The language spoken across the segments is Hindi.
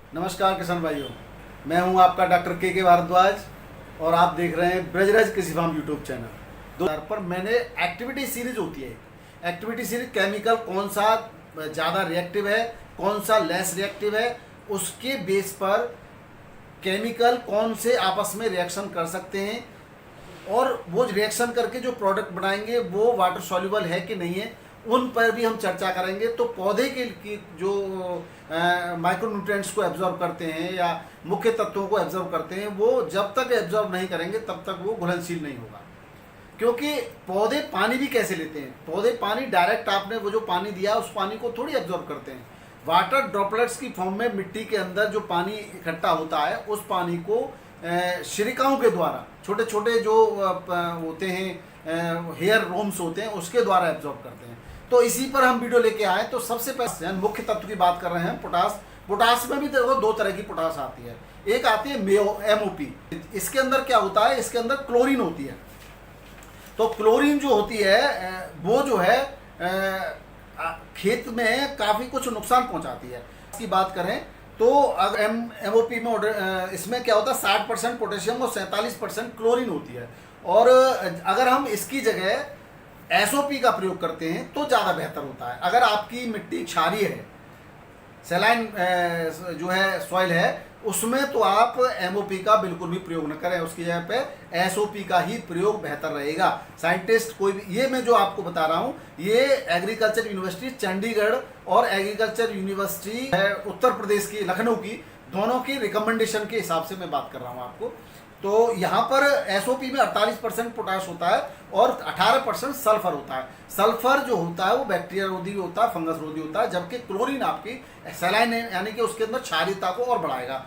नमस्कार किसान भाइयों, मैं हूं आपका डॉक्टर के भारद्वाज और आप देख रहे हैं ब्रजराज कृषि फार्म यूट्यूब चैनल। पर मैंने एक्टिविटी सीरीज होती है, एक्टिविटी सीरीज केमिकल कौन सा ज़्यादा रिएक्टिव है, कौन सा लेस रिएक्टिव है, उसके बेस पर केमिकल कौन से आपस में रिएक्शन कर सकते हैं और वो रिएक्शन करके जो प्रोडक्ट बनाएंगे वो वाटर सॉल्युबल है कि नहीं है, उन पर भी हम चर्चा करेंगे। तो पौधे के जो माइक्रोन्यूट्रिएंट्स को एब्जॉर्ब करते हैं या मुख्य तत्वों को एब्जॉर्ब करते हैं, वो जब तक एब्जॉर्ब नहीं करेंगे तब तक वो घुलनशील नहीं होगा। क्योंकि पौधे पानी भी कैसे लेते हैं, पौधे पानी डायरेक्ट आपने वो जो पानी दिया उस पानी को थोड़ी एब्जॉर्ब करते हैं। वाटर ड्रॉपलेट्स की फॉर्म में मिट्टी के अंदर जो पानी इकट्ठा होता है उस पानी को शिरिकाओं के द्वारा, छोटे छोटे जो होते हैं हेयर रोम्स होते हैं, उसके द्वारा एब्जॉर्ब करते हैं। तो इसी पर हम वीडियो लेके आए। तो सबसे पहले मुख्य तत्व की बात कर रहे हैं, पोटास। पोटास में भी देखो दो तरह की पोटास आती है, एक आती है MOP। इसके अंदर क्या होता है, इसके अंदर क्लोरीन होती है। तो क्लोरीन जो होती है वो जो है खेत में काफ़ी कुछ नुकसान पहुंचाती है। इसकी बात करें तो अगर MOP में इसमें क्या होता है 60% पोटेशियम और 47% क्लोरीन होती है। और अगर हम इसकी जगह SOP का प्रयोग करते हैं तो ज़्यादा बेहतर होता है। अगर आपकी मिट्टी क्षारीय है, सैलाइन जो है सॉइल है, उसमें तो आप MOP का बिल्कुल भी प्रयोग न करें, उसकी जगह पे SOP का ही प्रयोग बेहतर रहेगा। साइंटिस्ट कोई भी, ये मैं जो आपको बता रहा हूँ ये एग्रीकल्चर यूनिवर्सिटी चंडीगढ़ और एग्रीकल्चर यूनिवर्सिटी है उत्तर प्रदेश की, लखनऊ की, दोनों की रिकमेंडेशन के हिसाब से मैं बात कर रहा हूँ आपको। तो यहाँ पर SOP में 48% पोटाश होता है और 18% सल्फर होता है। सल्फर जो होता है वो बैक्टीरिया रोधी होता है, फंगस रोधी होता है, जबकि क्लोरीन आपकी सैलाइन यानी कि उसके अंदर क्षारीयता को और बढ़ाएगा।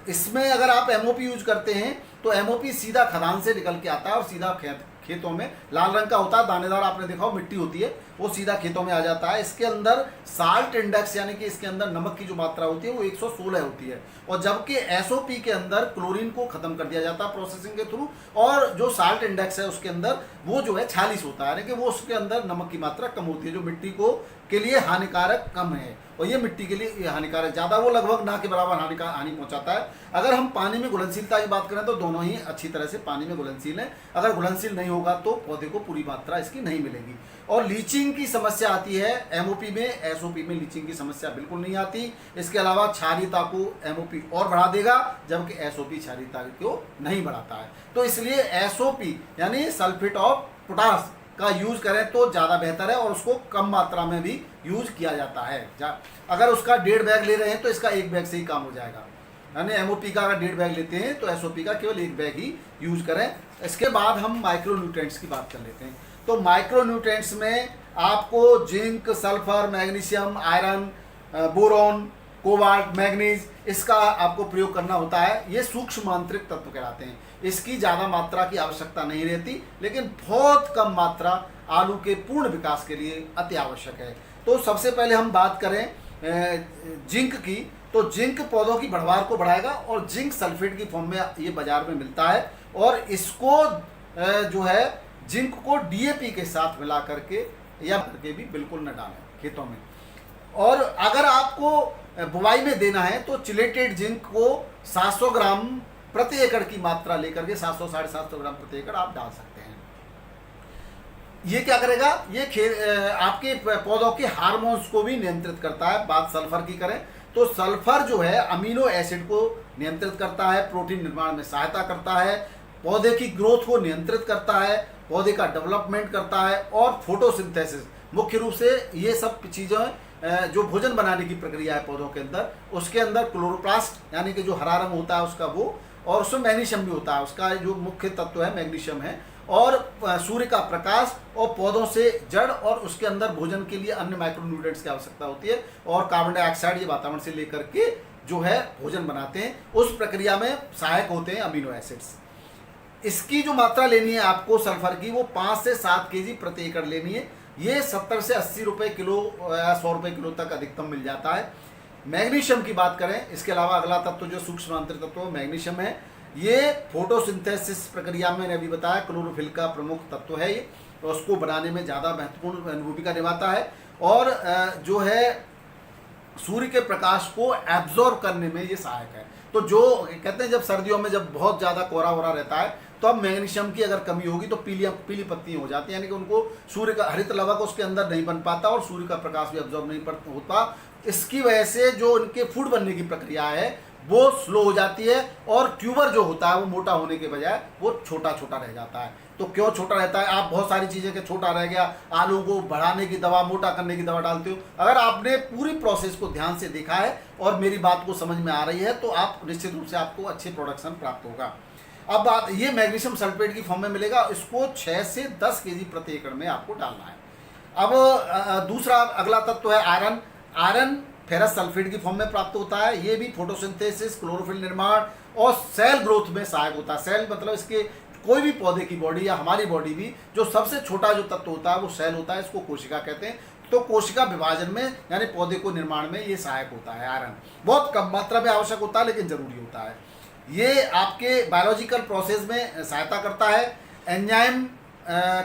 इसमें अगर आप MOP यूज करते हैं तो MOP सीधा खदान से निकल के आता है और सीधा खेतों में लाल रंग का होता है, दानेदार आपने देखा हो मिट्टी होती है, वो सीधा खेतों में आ जाता है। इसके अंदर साल्ट इंडेक्स यानी कि इसके अंदर नमक की जो मात्रा होती है वो 116 होती है, और जबकि SOP के अंदर क्लोरीन को खत्म कर दिया जाता है प्रोसेसिंग के थ्रू, और जो साल्ट इंडेक्स है उसके अंदर वो जो है 46 होता है, यानी कि वो उसके अंदर नमक की मात्रा कम होती है, जो मिट्टी को के लिए हानिकारक कम है और ये मिट्टी के लिए हानिकारक ज़्यादा, वो लगभग ना के बराबर हानि पहुंचाता है। अगर हम पानी में घुलनशीलता की बात करें तो दोनों ही अच्छी तरह से पानी में घुलनशील है। अगर घुलनशील नहीं होगा तो पौधे को पूरी मात्रा इसकी नहीं मिलेगी। और लीचिंग की समस्या आती है MOP में, SOP में लीचिंग की समस्या बिल्कुल नहीं आती। इसके अलावा क्षारीयता को MOP और बढ़ा देगा, जबकि SOP क्षारीयता को नहीं बढ़ाता है। तो इसलिए SOP यानी सल्फेट ऑफ पोटाश का यूज करें तो ज़्यादा बेहतर है, और उसको कम मात्रा में भी यूज किया जाता है। अगर उसका 1.5 बैग ले रहे हैं तो इसका 1 बैग से ही काम हो जाएगा, यानी MOP का अगर 1.5 बैग लेते हैं तो SOP का केवल 1 बैग ही यूज करें। इसके बाद हम माइक्रोन्यूट्रिएंट्स की बात कर लेते हैं। तो माइक्रोन्यूट्रिएंट्स में आपको zinc, sulphur, magnesium, iron, boron, cobalt, manganese, इसका आपको प्रयोग करना होता है। ये सूक्ष्म आंतरिक तत्व कहलाते हैं। इसकी ज़्यादा मात्रा की आवश्यकता नहीं रहती, लेकिन बहुत कम मात्रा आलू के पूर्ण विकास के लिए अति आवश्यक है। तो सबसे पहले हम बात करें जिंक की, तो जिंक पौधों की बढ़वार को बढ़ाएगा और जिंक सल्फेट की फॉर्म में ये बाजार में मिलता है, और इसको जो है जिंक को DAP के साथ मिला करके या करके भी बिल्कुल न डालें खेतों में। और अगर आपको बुवाई में देना है तो चिलेटेड जिंक को 700 ग्राम प्रति एकड़ की मात्रा लेकर के 700-750 ग्राम प्रति एकड़ आप डाल सकते हैं। ये क्या करेगा, ये आपके पौधों के हार्मोन्स को भी नियंत्रित करता है। बात सल्फर की करें तो सल्फर जो है अमीनो एसिड को नियंत्रित करता है, प्रोटीन निर्माण में सहायता करता है, पौधे की ग्रोथ को नियंत्रित करता है, पौधे का डेवलपमेंट करता है, और फोटोसिंथेसिस, मुख्य रूप से ये सब चीज़ें जो भोजन बनाने की प्रक्रिया है पौधों के अंदर, उसके अंदर क्लोरोप्लास्ट यानी कि जो हरा रंग होता है उसका वो, और उसमें मैग्नीशियम भी होता है, उसका जो मुख्य तत्व है मैग्नीशियम है, और सूर्य का प्रकाश और पौधों से जड़, और उसके अंदर भोजन के लिए अन्य माइक्रोन्यूट्रिएंट्स की आवश्यकता होती है, और कार्बन डाइऑक्साइड ये वातावरण से लेकर के जो है भोजन बनाते हैं, उस प्रक्रिया में सहायक होते हैं अमीनो एसिड्स। इसकी जो मात्रा लेनी है आपको सल्फर की, वो 5 से 7 kg प्रति एकड़ लेनी है। ये 70 से 80 रुपये किलो या 100 रुपये किलो तक अधिकतम मिल जाता है। मैग्नीशियम की बात करें, इसके अलावा अगला तत्व जो सूक्ष्म आंतरिक तत्व मैग्नीशियम है, ये फोटोसिंथेसिस प्रक्रिया में मैंने अभी बताया क्लोरोफिल का प्रमुख तत्व है ये, तो उसको बनाने में ज़्यादा महत्वपूर्ण भूमिका निभाता है। और जो है सूर्य के प्रकाश को एब्जॉर्ब करने में ये सहायक है। तो जो कहते हैं जब सर्दियों में जब बहुत ज़्यादा कोहरा वोरा रहता है तो अब मैग्नीशियम की अगर कमी होगी तो पीली पत्तियाँ हो जाती हैं, यानी कि उनको सूर्य का हरित लवक उसके अंदर नहीं बन पाता और सूर्य का प्रकाश भी एब्जॉर्ब नहीं होता। इसकी वजह से जो उनके फूड बनने की प्रक्रिया है वो स्लो हो जाती है और ट्यूबर जो होता है वो मोटा होने के बजाय वो छोटा छोटा रह जाता है। तो क्यों छोटा रहता है? आप बहुत सारी चीज़ें के छोटा रह गया, आलू को बढ़ाने की दवा, मोटा करने की दवा डालते हो। अगर आपने पूरी प्रोसेस को ध्यान से देखा है और मेरी बात को समझ में आ रही है तो आप निश्चित रूप से आपको अच्छे प्रोडक्शन प्राप्त होगा। अब बात ये मैग्नीशियम सल्फेट की फॉर्म में मिलेगा, इसको 6 से 10 केजी प्रति एकड़ में आपको डालना है। अब दूसरा अगला तत्व है आयरन। आयरन फेरस सल्फेट की फॉर्म में प्राप्त होता है। ये भी फोटोसिंथेसिस, क्लोरोफिल निर्माण और सेल ग्रोथ में सहायक होता है। सेल मतलब इसके कोई भी पौधे की बॉडी या हमारी बॉडी भी जो सबसे छोटा जो तत्व होता है वो सेल होता है, इसको कोशिका कहते हैं। तो कोशिका विभाजन में यानी पौधे को निर्माण में ये सहायक होता है। आयरन बहुत कम मात्रा में आवश्यक होता है लेकिन जरूरी होता है। ये आपके बायोलॉजिकल प्रोसेस में सहायता करता है, एंजाइम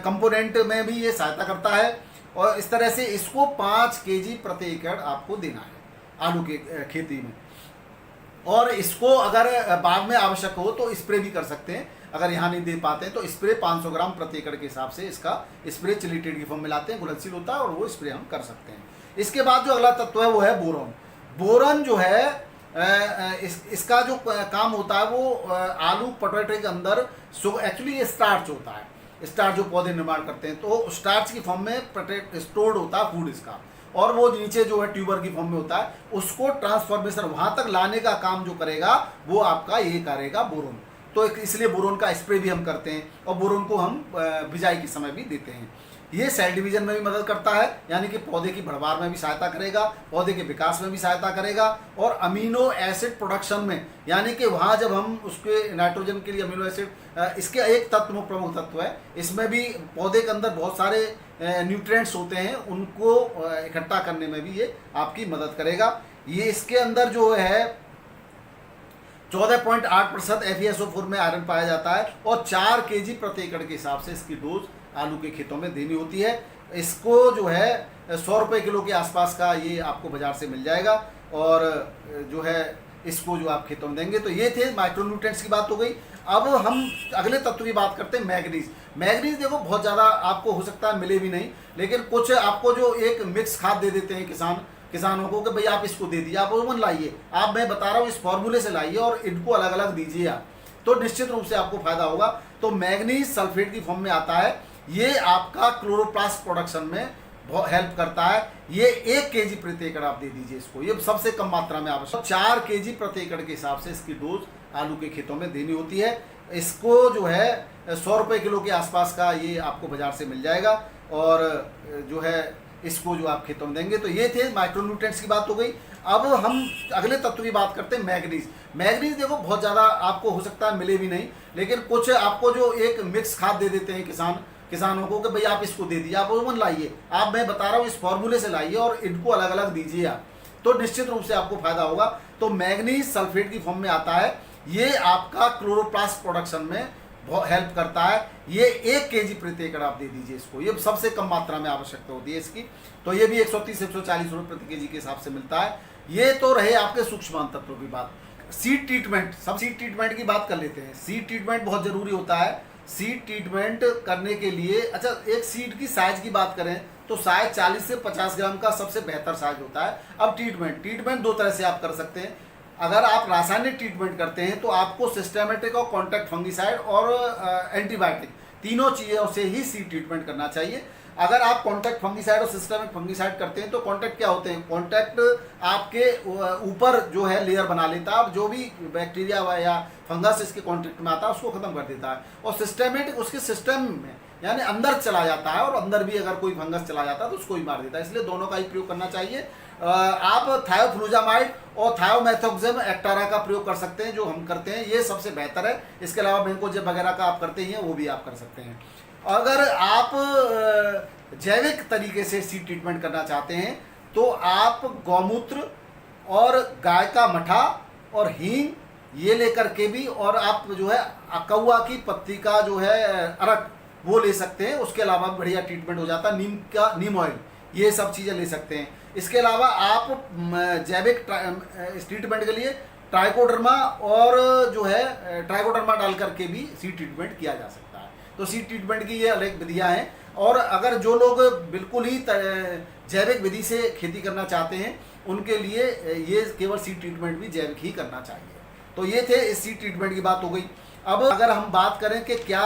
कंपोनेंट में भी ये सहायता करता है और इस तरह से इसको 5 केजी प्रति एकड़ आपको देना है आलू के खेती में। और इसको अगर बाद में आवश्यक हो तो स्प्रे भी कर सकते हैं, अगर यहाँ नहीं दे पाते हैं तो स्प्रे 500 ग्राम प्रति एकड़ के हिसाब से इसका स्प्रे चिलीटेड की फॉर्म में लाते हैं, घुलनशील होता है और वो स्प्रे हम कर सकते हैं। इसके बाद जो अगला तत्व है वो है बोरॉन। बोरॉन जो है इसका जो काम होता है वो आलू पोटैटो के अंदर एक्चुअली ये स्टार्च होता है। स्टार्च जो पौधे निर्माण करते हैं तो स्टार्च की फॉर्म में स्टोर्ड होता है फूड इसका, और वो नीचे जो है ट्यूबर की फॉर्म में होता है, उसको ट्रांसफॉर्मेशन वहां तक लाने का काम जो करेगा वो आपका ये करेगा बोरोन। तो इसलिए बोरोन का स्प्रे भी हम करते हैं और बोरोन को हम बिजाई के समय भी देते हैं। ये सेल डिवीजन में भी मदद करता है, यानी कि पौधे की बढ़वार में भी सहायता करेगा, पौधे के विकास में भी सहायता करेगा और अमीनो एसिड प्रोडक्शन में, यानी कि वहाँ जब हम उसके नाइट्रोजन के लिए अमीनो एसिड, इसके एक तत्व प्रमुख तत्व है, इसमें भी पौधे के अंदर बहुत सारे न्यूट्रिएंट्स होते हैं, उनको इकट्ठा करने में भी ये आपकी मदद करेगा। ये इसके अंदर जो है 14.8% FeSO4 में आयरन पाया जाता है और 4 केजी प्रति एकड़ के हिसाब से इसकी डोज आलू के खेतों में देनी होती है। इसको जो है 100 रुपये किलो के आसपास का ये आपको बाजार से मिल जाएगा और जो है इसको जो आप खेतों में देंगे। तो ये थे माइक्रोन्यूट्रिएंट्स की बात हो गई। अब हम अगले तत्व की बात करते हैं मैग्नीज। मैग्नीज देखो बहुत ज़्यादा आपको हो सकता है मिले भी नहीं, लेकिन कुछ आपको जो एक मिक्स खाद दे देते हैं किसानों को कि भाई आप इसको दे दीजिए, आप वो मत लाइए, आप मैं बता रहा हूँ इस फॉर्मूले से लाइए और इनको अलग अलग दीजिए आप, तो निश्चित रूप से आपको फायदा होगा। तो मैग्नीज सल्फेट की फॉर्म में आता है, ये आपका क्लोरोप्लास्ट प्रोडक्शन में बहुत हेल्प करता है। ये 1 केजी प्रति एकड़ आप दे दीजिए इसको, ये सबसे कम मात्रा में आवश्यक। 4 केजी प्रति एकड़ के हिसाब से इसकी डोज आलू के खेतों में देनी होती है। इसको जो है 100 रुपये किलो के आसपास का ये आपको बाजार से मिल जाएगा और जो है इसको जो आप खेतों में देंगे। तो ये थे माइक्रोन्यूट्रिएंट्स की बात हो गई। अब हम अगले तत्व की बात करते हैं मैग्नीज। मैग्नीज देखो बहुत ज़्यादा आपको हो सकता है मिले भी नहीं, लेकिन कुछ आपको जो एक मिक्स खाद दे देते हैं किसानों को कि भाई आप इसको दे दीजिए, आप वो मत लाइए, आप मैं बता रहा हूँ इस फॉर्मूले से लाइए और इनको अलग अलग दीजिए आप, तो निश्चित रूप से आपको फायदा होगा। तो मैग्नीज सल्फेट की फॉर्म में आता है, ये आपका क्लोरोप्लास्ट प्रोडक्शन में बहुत हेल्प करता है। ये 1 केजी प्रति एकड़ आप दे दीजिए इसको, ये सबसे कम मात्रा में आवश्यकता होती है इसकी। तो ये भी 130 से 140 रुपये प्रति केजी के हिसाब से मिलता है। ये तो रहे आपके सूक्ष्म तत्वों की बात। सीड ट्रीटमेंट, सब सीड ट्रीटमेंट की बात कर लेते हैं। सीड ट्रीटमेंट बहुत ज़रूरी होता है। सीड ट्रीटमेंट करने के लिए, अच्छा एक सीड की साइज की बात करें तो साइज 40 से 50 ग्राम का सबसे बेहतर साइज होता है। अब ट्रीटमेंट 2 तरह से आप कर सकते हैं। अगर आप रासायनिक ट्रीटमेंट करते हैं तो आपको सिस्टेमेटिक और कॉन्टैक्ट फंगिसाइड और एंटीबायोटिक तीनों चीज़ों से ही सीड ट्रीटमेंट करना चाहिए। अगर आप कॉन्टैक्ट फंगिसाइड और सिस्टेमिक फंगिसाइड करते हैं तो कॉन्टैक्ट क्या होते हैं, कॉन्टैक्ट आपके ऊपर जो है लेयर बना लेता है, जो भी बैक्टीरिया या फंगस इसके कॉन्टैक्ट में आता है उसको खत्म कर देता है, और सिस्टेमेटिक उसके सिस्टम में यानी अंदर चला जाता है, और अंदर भी अगर कोई फंगस चला जाता है तो उसको ही मार देता है। इसलिए दोनों का ही प्रयोग करना चाहिए। आप थायोफ्लूजामाइड और थायोमेथोक्सेम एक्टारा का प्रयोग कर सकते हैं, जो हम करते हैं, ये सबसे बेहतर है। इसके अलावा बेंकोजेब वगैरह का आप करते ही हैं, वो भी आप कर सकते हैं। अगर आप जैविक तरीके से सीड ट्रीटमेंट करना चाहते हैं तो आप गौमूत्र और गाय का मठा और हींग ये लेकर के भी, और आप जो है अकौआ की पत्ती का जो है अरक वो ले सकते हैं। उसके अलावा बढ़िया ट्रीटमेंट हो जाता है। नीम ऑयल, ये सब चीज़ें ले सकते हैं। इसके अलावा आप जैविक ट्रीटमेंट के लिए ट्राइकोडर्मा और जो है ट्राइकोडर्मा डाल करके भी सीड ट्रीटमेंट किया जा सकता है। तो सीड ट्रीटमेंट की ये अलग विधियाँ हैं। और अगर जो लोग बिल्कुल ही जैविक विधि से खेती करना चाहते हैं उनके लिए ये केवल सीड ट्रीटमेंट भी जैविक ही करना चाहिए। तो ये थे इस सीड ट्रीटमेंट की बात हो गई। अब अगर हम बात करें कि क्या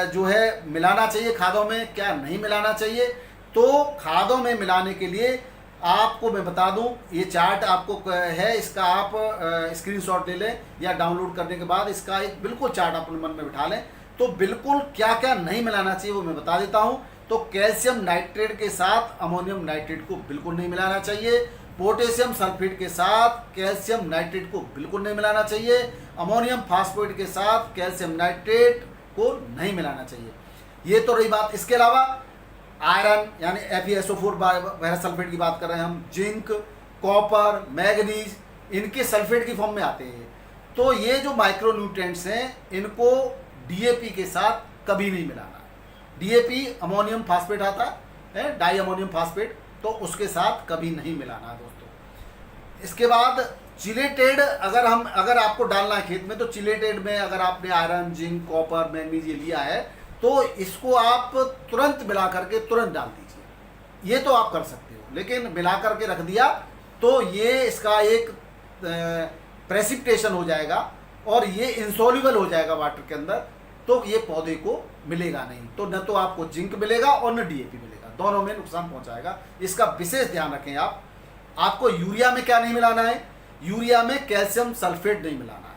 जो है मिलाना चाहिए खादों में, क्या नहीं मिलाना चाहिए, तो खादों में मिलाने के लिए आपको मैं बता दूं, ये चार्ट आपको है, इसका आप स्क्रीनशॉट ले लें या डाउनलोड करने के बाद इसका एक बिल्कुल चार्ट अपने मन में बिठा लें। तो बिल्कुल क्या क्या नहीं मिलाना चाहिए वो मैं बता देता हूं। तो कैल्शियम नाइट्रेट के साथ अमोनियम नाइट्रेट को बिल्कुल नहीं मिलाना चाहिए। पोटेशियम सल्फेट के साथ कैल्शियम नाइट्रेट को बिल्कुल नहीं मिलाना चाहिए। अमोनियम फास्फेट के साथ कैल्शियम नाइट्रेट को नहीं मिलाना चाहिए। ये तो रही बात। इसके अलावा आयरन यानी FeSO4 फेरस सल्फेट की बात कर रहे हैं हम, जिंक, कॉपर, मैग्नीज, इनके सल्फेट की फॉर्म में आते हैं। तो ये जो माइक्रोन्यूट्रिएंट्स हैं इनको DAP के साथ कभी नहीं मिलाना। DAP अमोनियम फास्फेट आता है, डाई अमोनियम फास्फेट, तो उसके साथ कभी नहीं मिलाना दोस्तों। इसके बाद चिलेटेड अगर आपको डालना है खेत में, तो चिलेटेड में अगर आपने आयरन, जिंक, कॉपर, मैग्नीज ये लिया है तो इसको आप तुरंत मिला करके तुरंत डाल दीजिए। ये तो आप कर सकते हो, लेकिन मिला करके रख दिया तो ये इसका एक प्रेसिपिटेशन हो जाएगा और ये इंसॉल्युबल हो जाएगा वाटर के अंदर, तो ये पौधे को मिलेगा नहीं। तो न तो आपको जिंक मिलेगा और न DAP मिलेगा, दोनों में नुकसान पहुंचाएगा। इसका विशेष ध्यान रखें आप। आपको यूरिया में क्या नहीं मिलाना है? यूरिया में कैल्शियम सल्फेट नहीं मिलाना है।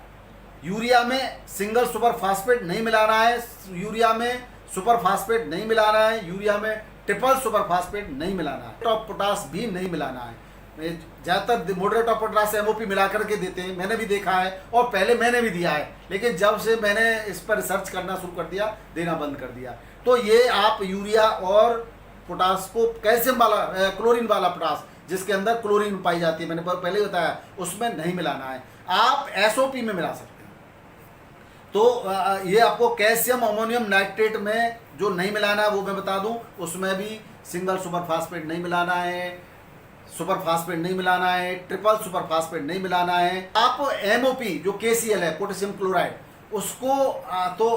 यूरिया में सिंगल सुपर फास्फेट नहीं मिलाना है। यूरिया में सुपर फास्फेट नहीं मिलाना है। यूरिया में ट्रिपल सुपर फास्फेट नहीं मिलाना है। टॉप पोटास भी नहीं मिलाना है। ज़्यादातर मॉडरेट ऑफ पोटास MOP मिला करके देते हैं, मैंने भी देखा है और पहले मैंने भी दिया है, लेकिन जब से मैंने इस पर रिसर्च करना शुरू कर दिया, देना बंद कर दिया। तो ये आप यूरिया और पोटास को कैल्शियम वाला क्लोरीन वाला पोटास जिसके अंदर क्लोरीन पाई जाती है, मैंने पहले ही बताया, उसमें नहीं मिलाना है। आप SOP में मिला सकते हैं। तो ये आपको कैल्शियम अमोनियम नाइट्रेट में जो नहीं मिलाना है वो मैं बता दूं, उसमें भी सिंगल सुपर फास्फेट नहीं मिलाना है, सुपर फास्फेट नहीं मिलाना है, ट्रिपल सुपर फास्फेट नहीं मिलाना है। आप MOP जो KCl है, पोटेशियम क्लोराइड, उसको तो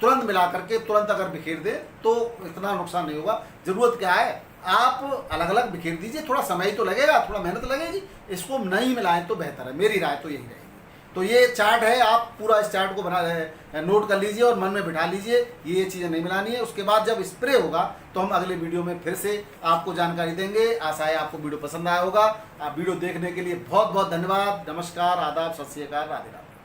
तुरंत मिला करके तुरंत अगर बिखेर दे तो इतना नुकसान नहीं होगा। जरूरत क्या है, आप अलग अलग बिखेर दीजिए, थोड़ा समय तो लगेगा, थोड़ा मेहनत लगेगी, इसको नहीं मिलाएं तो बेहतर है। मेरी राय तो यही रहेगी। तो ये चार्ट है, आप पूरा इस चार्ट को नोट कर लीजिए और मन में बिठा लीजिए, ये चीज़ें नहीं मिलानी है। उसके बाद जब स्प्रे होगा तो हम अगले वीडियो में फिर से आपको जानकारी देंगे। आशा है आपको वीडियो पसंद आया होगा। आप वीडियो देखने के लिए बहुत बहुत धन्यवाद। नमस्कार, आदाब, सत श्री अकाल, राधे राधे।